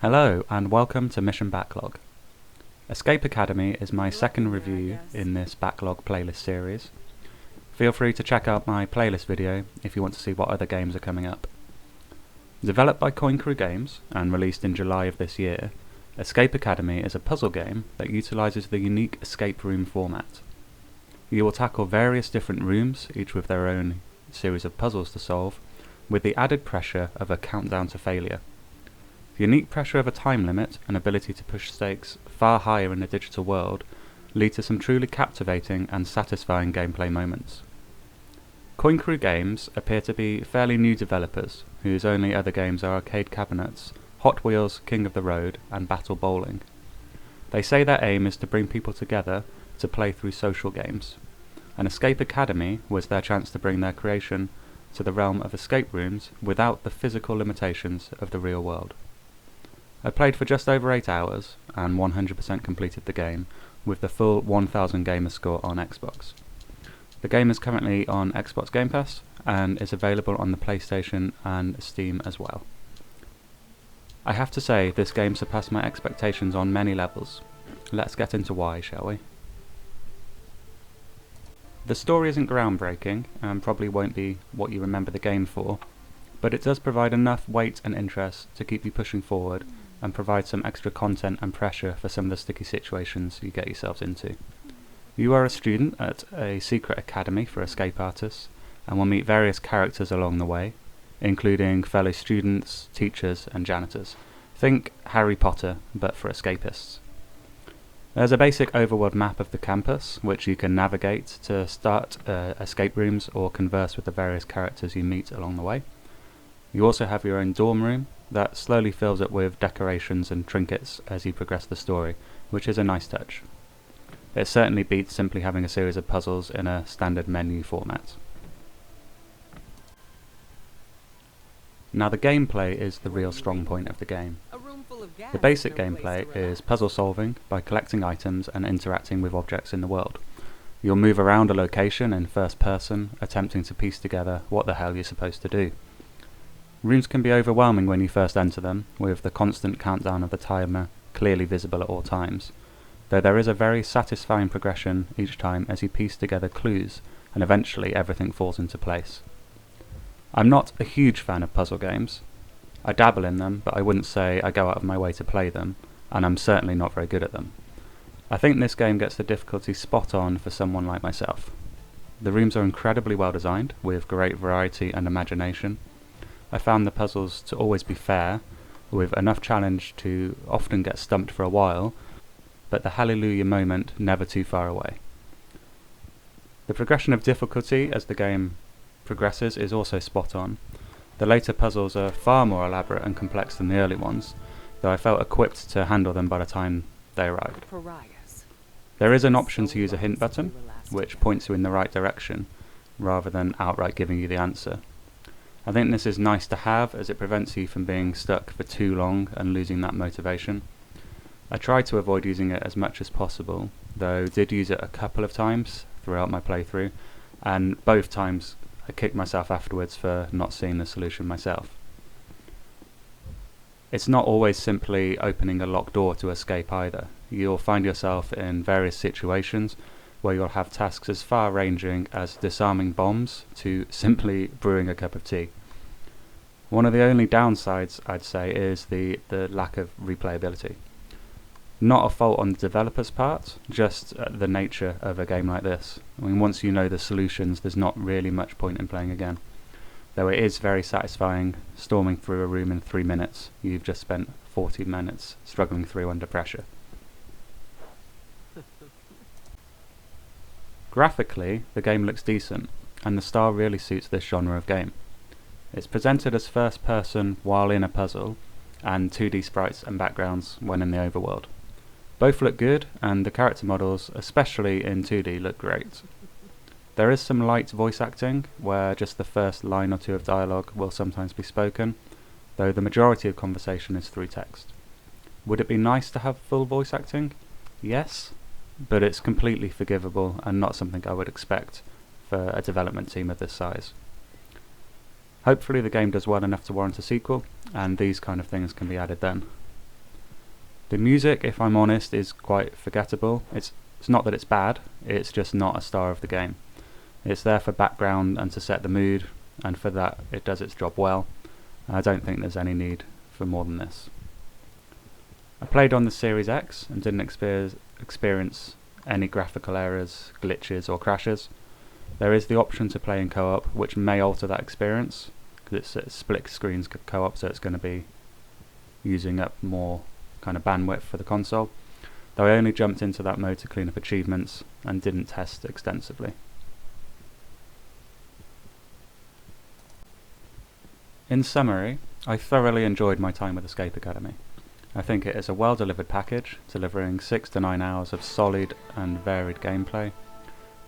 Hello and welcome to Mission Backlog. Escape Academy is my second review in this backlog playlist series. Feel free to check out my playlist video if you want to see what other games are coming up. Developed by Coin Crew Games and released in July of this year, Escape Academy is a puzzle game that utilises the unique escape room format. You will tackle various different rooms, each with their own series of puzzles to solve, with the added pressure of a countdown to failure. The unique pressure of a time limit and ability to push stakes far higher in the digital world lead to some truly captivating and satisfying gameplay moments. Coin Crew Games appear to be fairly new developers, whose only other games are Arcade Cabinets, Hot Wheels, King of the Road and Battle Bowling. They say their aim is to bring people together to play through social games, and Escape Academy was their chance to bring their creation to the realm of escape rooms without the physical limitations of the real world. I played for just over 8 hours and 100% completed the game with the full 1000 gamer score on Xbox. The game is currently on Xbox Game Pass and is available on the PlayStation and Steam as well. I have to say this game surpassed my expectations on many levels. Let's get into why, shall we? The story isn't groundbreaking and probably won't be what you remember the game for, but it does provide enough weight and interest to keep you pushing forward and provide some extra content and pressure for some of the sticky situations you get yourselves into. You are a student at a secret academy for escape artists and will meet various characters along the way, including fellow students, teachers and janitors. Think Harry Potter, but for escapists. There's a basic overworld map of the campus, which you can navigate to start escape rooms or converse with the various characters you meet along the way. You also have your own dorm room that slowly fills up with decorations and trinkets as you progress the story, which is a nice touch. It certainly beats simply having a series of puzzles in a standard menu format. Now the gameplay is the real strong point of the game. The basic gameplay is puzzle solving by collecting items and interacting with objects in the world. You'll move around a location in first person, attempting to piece together what the hell you're supposed to do. Rooms can be overwhelming when you first enter them, with the constant countdown of the timer clearly visible at all times, though there is a very satisfying progression each time as you piece together clues and eventually everything falls into place. I'm not a huge fan of puzzle games. I dabble in them, but I wouldn't say I go out of my way to play them, and I'm certainly not very good at them. I think this game gets the difficulty spot on for someone like myself. The rooms are incredibly well designed, with great variety and imagination. I found the puzzles to always be fair, with enough challenge to often get stumped for a while, but the hallelujah moment never too far away. The progression of difficulty as the game progresses is also spot on. The later puzzles are far more elaborate and complex than the early ones, though I felt equipped to handle them by the time they arrived. There is an option to use a hint button, which points you in the right direction, rather than outright giving you the answer. I think this is nice to have as it prevents you from being stuck for too long and losing that motivation. I tried to avoid using it as much as possible, though did use it a couple of times throughout my playthrough, and both times I kicked myself afterwards for not seeing the solution myself. It's not always simply opening a locked door to escape either. You'll find yourself in various situations where you'll have tasks as far-ranging as disarming bombs to simply brewing a cup of tea. One of the only downsides, I'd say, is the lack of replayability. Not a fault on the developer's part, just the nature of a game like this. I mean, once you know the solutions, there's not really much point in playing again. Though it is very satisfying storming through a room in 3 minutes. You've just spent 40 minutes struggling through under pressure. Graphically, the game looks decent, and the style really suits this genre of game. It's presented as first person while in a puzzle, and 2D sprites and backgrounds when in the overworld. Both look good, and the character models, especially in 2D, look great. There is some light voice acting, where just the first line or two of dialogue will sometimes be spoken, though the majority of conversation is through text. Would it be nice to have full voice acting? Yes, but it's completely forgivable and not something I would expect for a development team of this size. Hopefully the game does well enough to warrant a sequel, and these kind of things can be added then. The music, if I'm honest, is quite forgettable. It's not that it's bad, it's just not a star of the game. It's there for background and to set the mood, and for that it does its job well. I don't think there's any need for more than this. I played on the Series X and didn't experience any graphical errors, glitches or crashes. There is the option to play in co-op, which may alter that experience, because it's split screens co-op, so it's going to be using up more kind of bandwidth for the console, though I only jumped into that mode to clean up achievements and didn't test extensively. In summary, I thoroughly enjoyed my time with Escape Academy. I think it is a well delivered package, delivering 6 to 9 hours of solid and varied gameplay,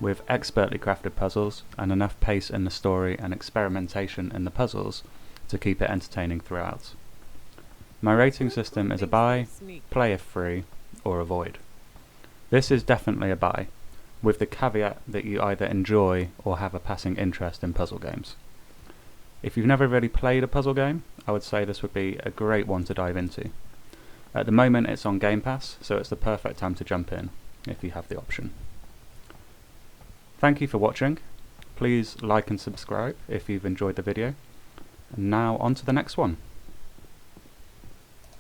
with expertly crafted puzzles and enough pace in the story and experimentation in the puzzles to keep it entertaining throughout. My rating system is a buy, play if free, or avoid. This is definitely a buy, with the caveat that you either enjoy or have a passing interest in puzzle games. If you've never really played a puzzle game, I would say this would be a great one to dive into. At the moment it's on Game Pass, so it's the perfect time to jump in, if you have the option. Thank you for watching. Please like and subscribe if you've enjoyed the video. And now on to the next one.